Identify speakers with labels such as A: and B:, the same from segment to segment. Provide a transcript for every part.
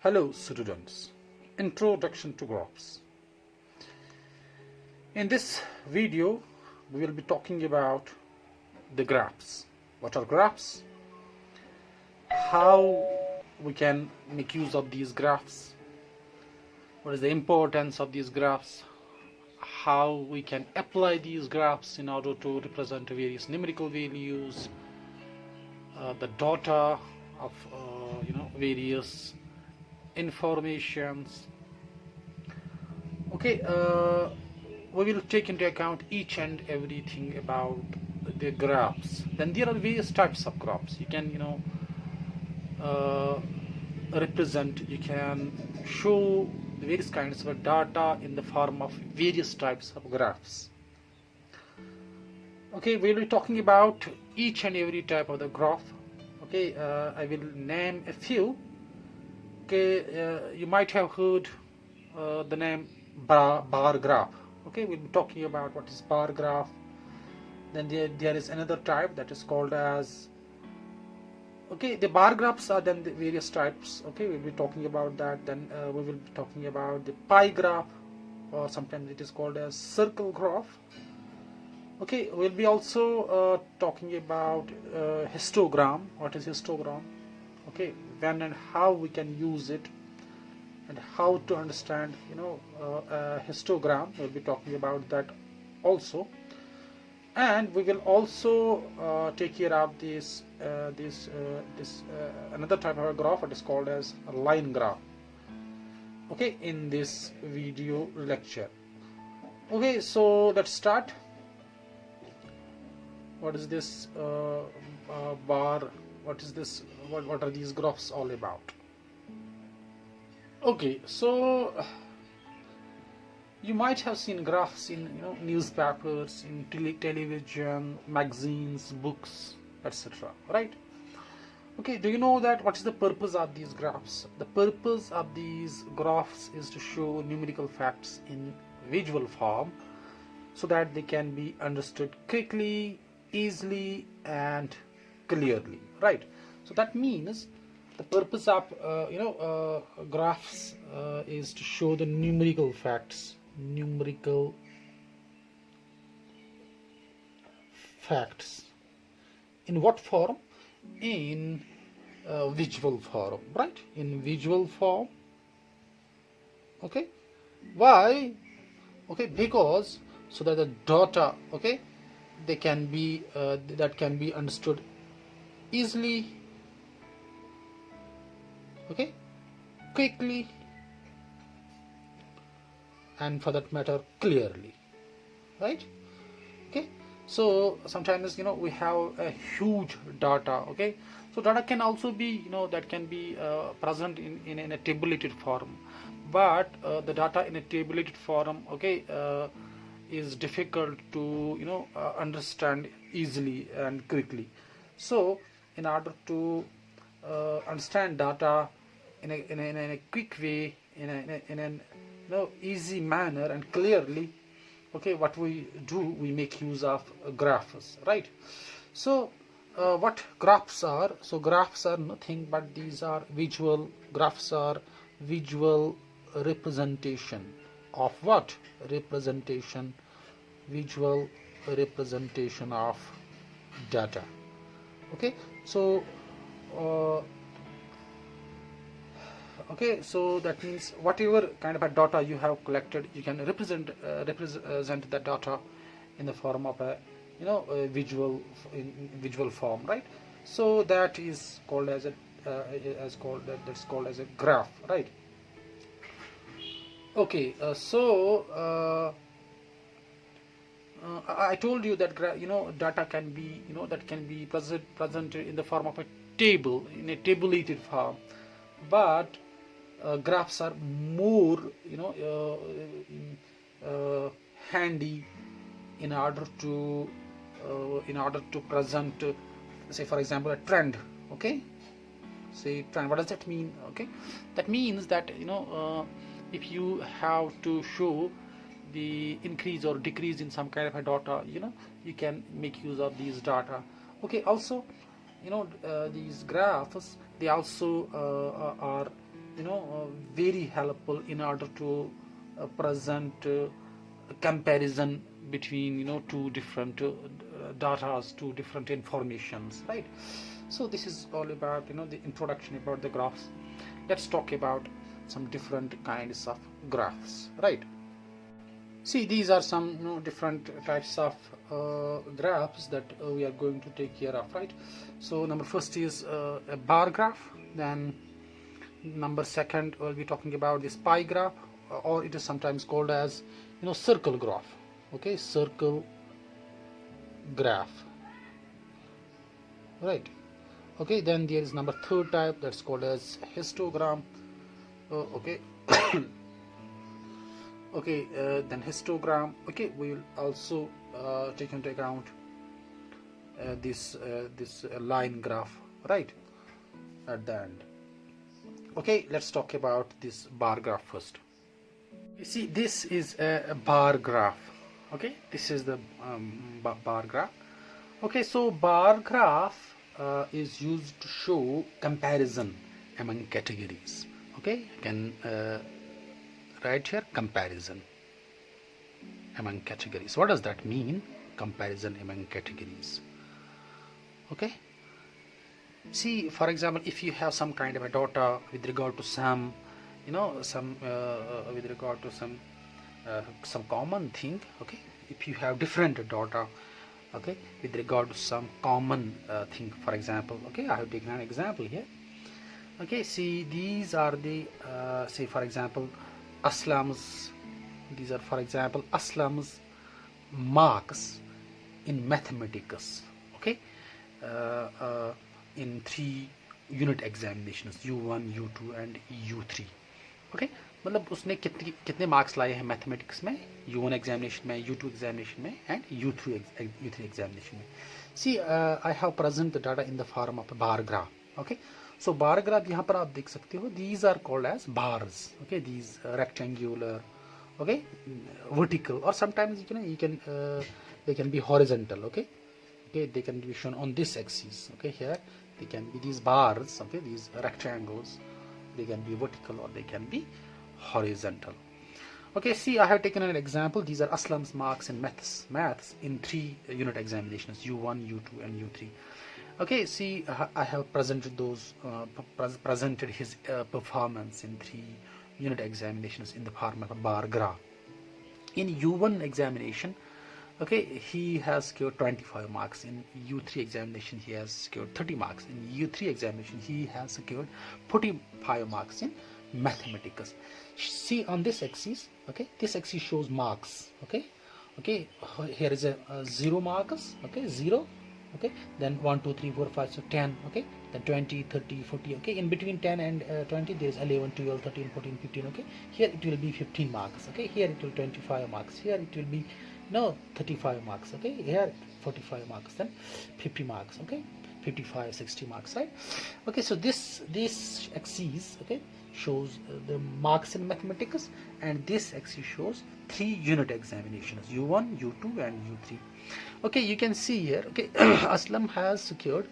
A: Hello students, Introduction to Graphs. In this video we will be talking about the graphs. What are graphs? How we can make use of these graphs? What is the importance of these graphs? How we can apply these graphs in order to represent various numerical values, the data of various informations. Okay, we will take into account each and everything about the graphs. Then there are various types of graphs. You can represent, you can show the various kinds of data in the form of various types of graphs. Okay, we will be talking about each and every type of the graph. Okay, I will name a few. Okay, you might have heard the name bar graph. Okay, we'll be talking about what is bar graph. Then there is another type that is called as, okay, the bar graphs are then the various types. Okay, we'll be talking about that. Then we will be talking about the pie graph, or sometimes it is called as circle graph. Okay, we'll be also talking about histogram. What is histogram? Okay, when and how we can use it, and how to understand a histogram. We'll be talking about that also. And we will also take care of this another type of a graph. It is called as a line graph. Okay, in this video lecture. Okay, so let's start. What is this bar? What is this? What are these graphs all about? Okay, so you might have seen graphs in newspapers, in television, magazines, books, etc. Right? Okay, do you know that what is the purpose of these graphs? The purpose of these graphs is to show numerical facts in visual form, so that they can be understood quickly, easily, and clearly. Right? So that means the purpose of graphs is to show the numerical facts. Numerical facts. In what form? In visual form, right? In visual form. Okay. Why? Okay, because so that the data, okay, they can be that can be understood easily, okay, quickly, and for that matter clearly, right? Okay, so sometimes we have a huge data. Okay, so data can also be that can be present in a tabulated form, but the data in a tabulated form, okay, is difficult to understand easily and quickly. So in order to understand data in a quick way, in an easy manner and clearly, okay, what we do, we make use of graphs, right? So what graphs are? So graphs are nothing but these are visual graphs, are visual representation of what? Visual representation of data. Okay, so okay, so that means whatever kind of a data you have collected, you can represent that data in the form of a visual, in visual form, right? So that is called as a that's called as a graph, right? Okay, so I told you that data can be that can be presented in the form of a table, in a tabulated form, but graphs are more handy in order to present say for example a trend. Okay, say trend, what does that mean? Okay, that means that if you have to show the increase or decrease in some kind of a data, you can make use of these data. Okay, also these graphs, they also are very helpful in order to present comparison between two different datas, two different informations, right? So this is all about the introduction about the graphs. Let's talk about some different kinds of graphs, right? See, these are some different types of graphs that we are going to take care of, right? So number first is a bar graph. Then number second, we'll be talking about this pie graph, or it is sometimes called as circle graph. Okay, circle graph, right? Okay, then there is number third type, that's called as histogram. Okay. Okay, then histogram. Okay, we will also take into account this line graph, right, at the end. Okay, let's talk about this bar graph first. You see, this is a bar graph. Okay, this is the bar graph. Okay, so bar graph is used to show comparison among categories. Okay, you can write here comparison among categories. What does that mean, comparison among categories? Okay, see, for example, if you have some kind of a data with regard to some with regard to some common thing. Okay, if you have different data, okay, with regard to some common thing, for example, okay, I have taken an example here. Okay, see, these are the say, for example, Aslam's, these are, for example, Aslam's marks in mathematics, okay, in 3 unit examinations, U1, U2 and U3. okay, मतलब उसने कितने marks लाए हैं mathematics में, U1 examination में, U2 examination में and U3 examination में. See I have present the data in the form of bar graph. Okay, so bar graph यहाँ पर आप देख सकते हो, these are called as bars. Okay, these rectangular, okay, vertical, or sometimes you can they can be horizontal. Okay, they can be shown on this axis. Okay, here they can be these bars. Okay, these rectangles, they can be vertical or they can be horizontal. Okay, see, I have taken an example. These are Aslam's marks in maths in 3 unit examinations, U1, U2 and U3. Okay, see, I have presented those presented his performance in 3 unit examinations in the form of a bar graph. In U1 examination, okay, he has scored 25 marks. In U3 examination, he has scored 30 marks. In U3 examination, he has secured 45 marks in mathematics. See, on this axis, okay, this axis shows marks. Okay, here is a 0 marks. Okay, 0. Okay, then 1 2 3 4 5 so 10. Okay, then 20 30 40. Okay, in between 10 and 20 there is 11 12 13 14 15. Okay, here it will be 15 marks. Okay, here it will 25 marks. Here it will be 35 marks. Okay, here 45 marks, then 50 marks. Okay, 55 60 marks, right? Okay, so this axis, okay, shows the marks in mathematics, and this axis shows 3 unit examinations, U1 U2 and U3. Okay, you can see here, okay, Aslam has secured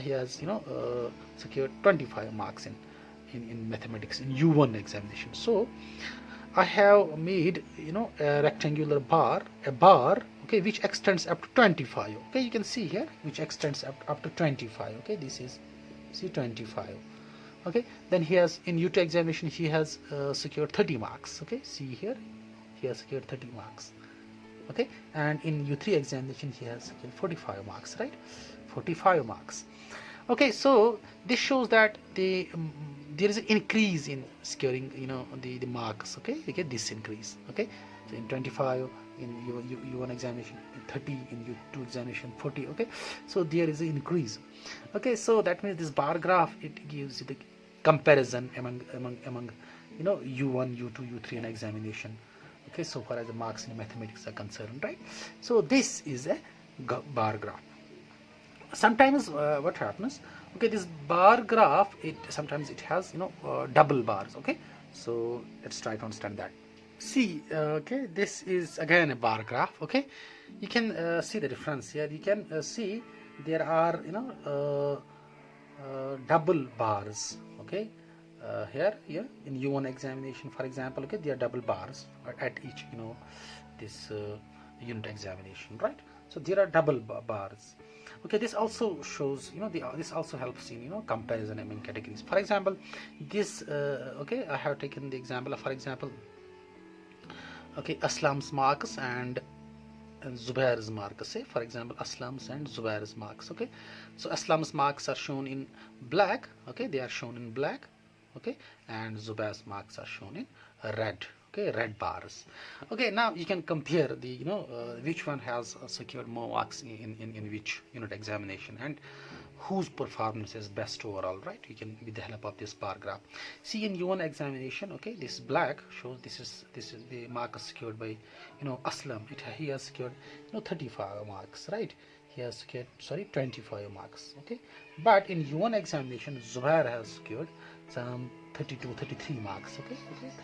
A: he has secured 25 marks in mathematics in U1 examination. So I have made a rectangular bar, okay, which extends up to 25. Okay, you can see here which extends up to 25. Okay, this is, see, 25. Okay, then he has, in U2 examination, he has secured 30 marks. Okay, see here, he has secured 30 marks. Okay, and in U3 examination he has secured 45 marks, right? 45 marks. Okay, so this shows that there is an increase in securing the marks. Okay, you get this increase. Okay, so in 25 in U1 examination, in 30 in U2 examination, 40. Okay, so there is an increase. Okay, so that means this bar graph, it gives you the comparison among U1 U2 U3 and examination. Okay, so far as the marks in mathematics are concerned, right? So this is a bar graph. Sometimes what happens, okay, this bar graph, sometimes it has double bars. Okay, so let's try to understand that. See, okay, this is again a bar graph. Okay, you can see the difference here. You can see there are double bars. Okay, here in U1 examination, for example, okay, there are double bars at each this unit examination, right? So there are double bars. Okay, this also shows this also helps in comparison among categories. For example, this okay, I have taken the example of, for example, okay, Aslam's marks and Zubair's marks. Say for example, Aslam's and Zubair's marks. Okay, so Aslam's marks are shown in black. Okay, they are shown in black. Okay, and Zubair's marks are shown in red. Okay, red bars. Okay, now you can compare the which one has secured more marks in which unit examination, and whose performance is best overall, right? You can, with the help of this bar graph, see in U1 examination. Okay, this black shows this is the mark secured by Aslam. He has secured 35 marks, right? He has secured 25 marks. Okay, but in U1 examination, Zubair has secured some 33 marks. Okay,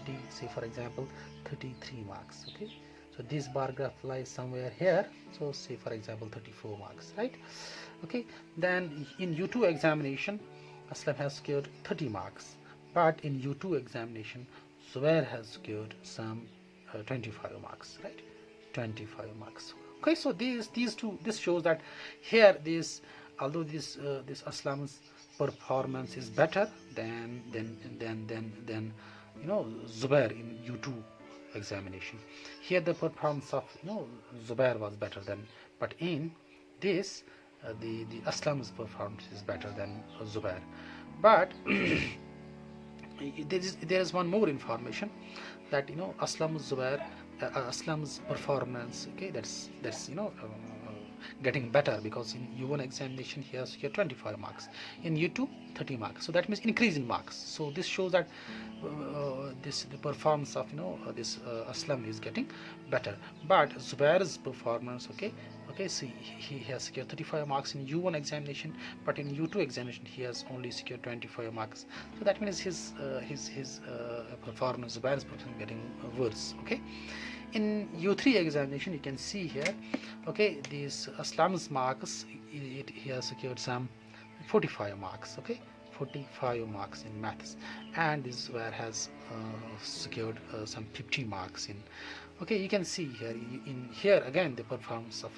A: 30, say for example 33 marks. Okay, so this bar graph lies somewhere here, so say for example 34 marks, right? Okay, then in U2 examination, Aslam has secured 30 marks, but in U2 examination, Zubair has secured some 25 marks, right? 25 marks. Okay, so these two, this shows that here although this Aslam's performance is better than Zubair in U2 examination. Here the performance of Zubair was better than, but in this the Aslam's performance is better than Zubair. But there is one more information, that Aslam's performance, okay, that's getting better, because in U1 examination he has here 25 marks, in U2 30 marks, so that means increase in marks. So this shows that the performance of this Aslam is getting better. But Zubair's performance, okay, see, he has secured 35 marks in U1 examination, but in U2 examination he has only secured 25 marks. So that means his performance, Zubair's performance, getting worse. Okay, in U3 examination you can see here, okay, these Aslam's marks, he has secured some 45 marks. Okay, 45 marks in maths, and this Zubair has secured some 50 marks in. Okay, you can see here, in here again the performance of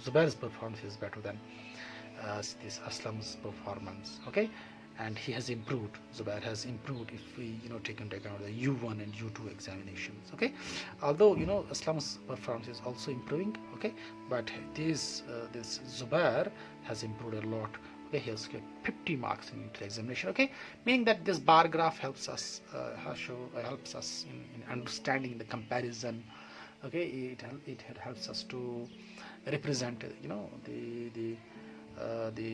A: Zubair's performance is better than this Aslam's performance. Okay, and he has improved. Zubair has improved if we take into account the U1 and U2 examinations. Okay, although Aslam's performance is also improving. Okay, but this Zubair has improved a lot. Okay, he has got 50 marks in the examination. Okay, meaning that this bar graph helps us in understanding the comparison. Okay, it helps us to represent the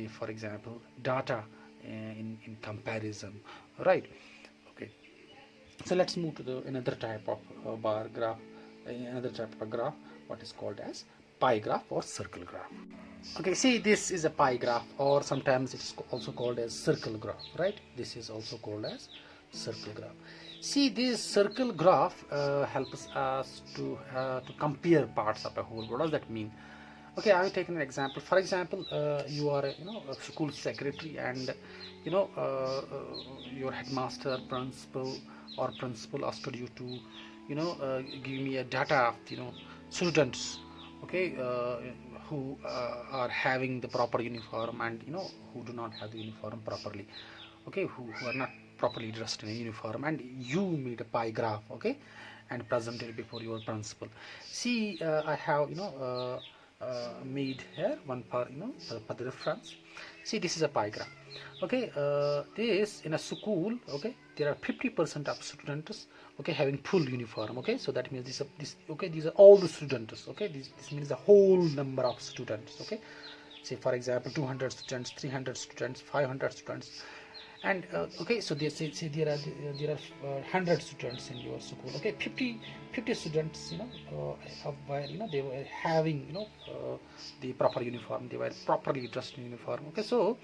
A: for example data in comparison, right? Okay, so let's move to another type of bar graph, another type of graph, what is called as pie graph or circle graph. Okay, see, this is a pie graph, or sometimes it's also called as circle graph, right? This is also called as circle graph. See, this circle graph helps us to compare parts of a whole. What does that mean? Okay, I will take an example. For example, you are a school secretary, and your headmaster, principal asked you to give me a data of students, okay, who are having the proper uniform, and who do not have the uniform properly, okay, who are not properly dressed in a uniform, and you made a pie graph, okay, and presented it before your principal. See, I have made here one for for the reference. See, this is a pie graph. Okay, this in a school, okay, there are 50% of students, okay, having full uniform. Okay, so that means this okay, these are all the students. Okay, this means the whole number of students. Okay, say for example 200 students, 300 students, 500 students, and okay, so they say there are 100 students in your school. Okay, 50 students they were having the proper uniform, they were properly dressed in uniform. Okay, so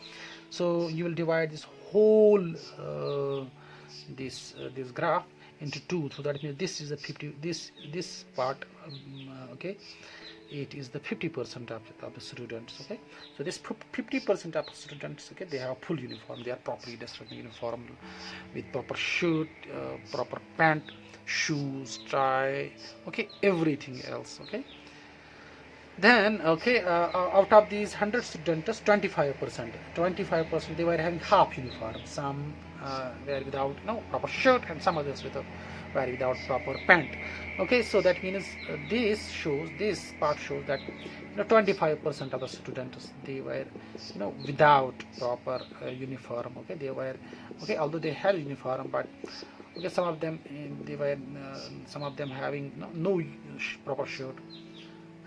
A: you will divide this whole this graph into two, so that means this is a 50, this part okay, it is the 50% of the students. Okay, so this 50% of students, okay, they have full uniform, they are properly dressed in uniform with proper shirt, proper pant, shoes, tie, okay, everything else. Okay, then okay, out of these 100 students, 25% they were having half uniform. Some were without proper shirt, and some others were without proper pant. Okay, so that means this part shows that 25% of the students, they were without proper uniform. Okay, they were okay, although they had uniform, but okay, some of them some of them having no proper shirt,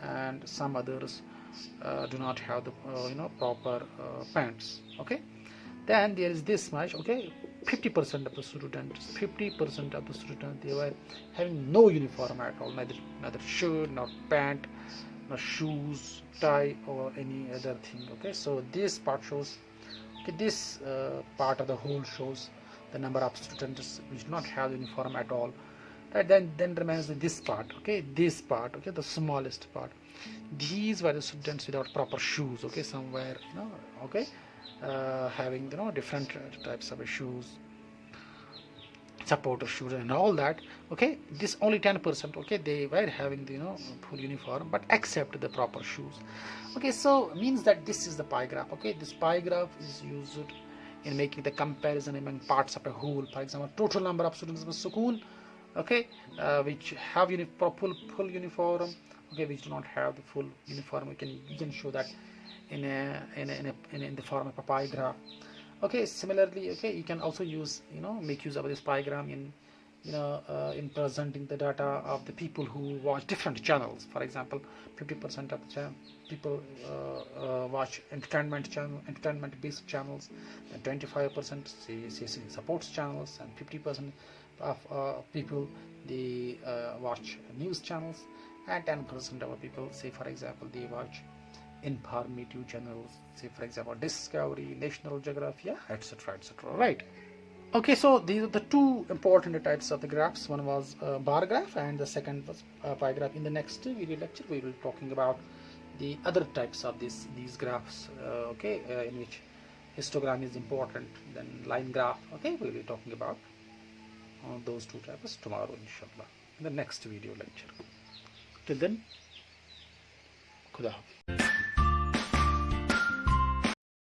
A: and some others do not have the proper pants. Okay, then there is this much. Okay, 50% of the students, they were having no uniform at all, neither shirt nor pant nor shoes, tie, or any other thing. Okay, so this part shows, okay, this part of the whole shows the number of students which do not have uniform at all. Right, then remains this part. Okay, this part, okay, the smallest part. These were the students without proper shoes. Okay, somewhere okay, having different types of shoes, supporter shoes and all that. Okay, this only 10%. Okay, they were having the full uniform, but except the proper shoes. Okay, so means that this is the pie graph. Okay, this pie graph is used in making the comparison among parts of a whole. For example, total number of students of a school, okay, which have full uniform, okay, which do not have the full uniform. We can show that in the form of a pie graph. Okay, similarly, okay, you can also use make use of this pie graph in in presenting the data of the people who watch different channels. For example, 50% of the people watch entertainment based channels, and 25% say supports channels, and 50% of people, they watch news channels, and 10% of people, say for example, they watch informative channels, say for example Discovery, National Geography, etc., right? Okay, so these are the two important types of the graphs. One was bar graph, and the second was pie graph. In the next video lecture, we will be talking about the other types of these graphs, okay, in which histogram is important, then line graph. Okay, we will be talking about those two types tomorrow, inshallah, in the next video lecture. Till then, Khuda Hafiz.